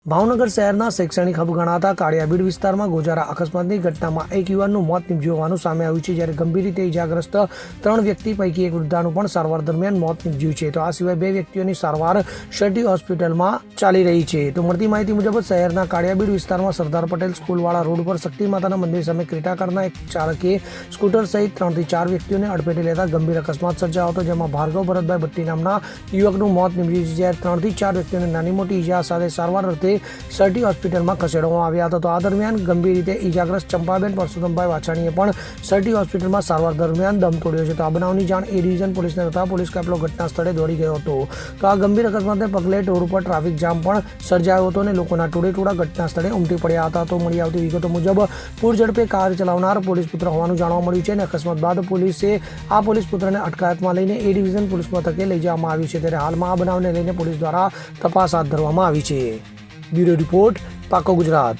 ભાવનગર શહેરના શૈક્ષણિક હબ ગણાતા કાળિયાબીડ વિસ્તારમાં ગોજારા અકસ્માતની ઘટનામાં એક યુવાનનું મોત નીપજ્યું હોવાનું સામે આવ્યું છે, જ્યારે ગંભીર રીતે ઇજાગ્રસ્ત 3 વ્યક્તિ પૈકી એક વૃદ્ધાનું પણ સારવાર દરમિયાન મોત નીપજ્યું છે. તો આ સિવાય 2 વ્યક્તિઓની સારવાર શેટ્ટી હોસ્પિટલમાં ચાલી રહી છે. તો મળતી માહિતી મુજબ શહેરના કાળિયાબીડ વિસ્તારમાં સરદાર પટેલ સ્કૂલવાળા રોડ પર શક્તિ માતાના મંદિર સામે ક્રેટા કારના એક ચાલકે સ્કૂટર સહિત 3 થી 4 વ્યક્તિઓને અડફેટે લેતા ગંભીર અકસ્માત સર્જાયો હતો, જેમાં ભાર્ગવ ભરતભાઈ ભટ્ટી નામના યુવકનું મોત નીપજ્યું છે, જ્યારે 3 થી 4 વ્યક્તિઓને નાની મોટી ઇજા સાથે સારવાર અર્થે શેટ્ટી હોસ્પિટલમાં ખસેડવામાં આવ્યા હતા. તો આ દરમિયાન ગંભીર રીતે ઇજાગ્રસ્ત ચંપાબેન પરસોત્તમભાઈ વાછાણીએ પણ શેટ્ટી હોસ્પિટલમાં સારવાર દરમિયાન દમ તોડ્યો છે. તો આ બનાવની જાણ એ ડિવિઝન પોલીસને થતાં પોલીસ કાફલો ઘટના સ્થળે દોડી ગયો હતો. તો આ ગંભીર અકસ્માતને પગલે રોડ પર ટ્રાફિક જામ પણ સર્જાયો હતો અને લોકોના ટોળે ઘટના સ્થળે ઉમટી પડ્યા હતા. તો મળી આવતી વિગતો મુજબ પૂર ઝડપે કાર ચલાવનાર પોલીસ પુત્ર હોવાનું જાણવા મળ્યું છે અને અકસ્માત બાદ પોલીસે આ પોલીસ પુત્રને અટકાયતમાં લઈને એ ડિવિઝન પોલીસ મથકે લઈ જવામાં આવ્યું છે. ત્યારે હાલમાં આ બનાવને લઈને પોલીસ દ્વારા તપાસ હાથ ધરવામાં આવી છે. બ્યુરો રિપોર્ટ, પાકો ગુજરાત.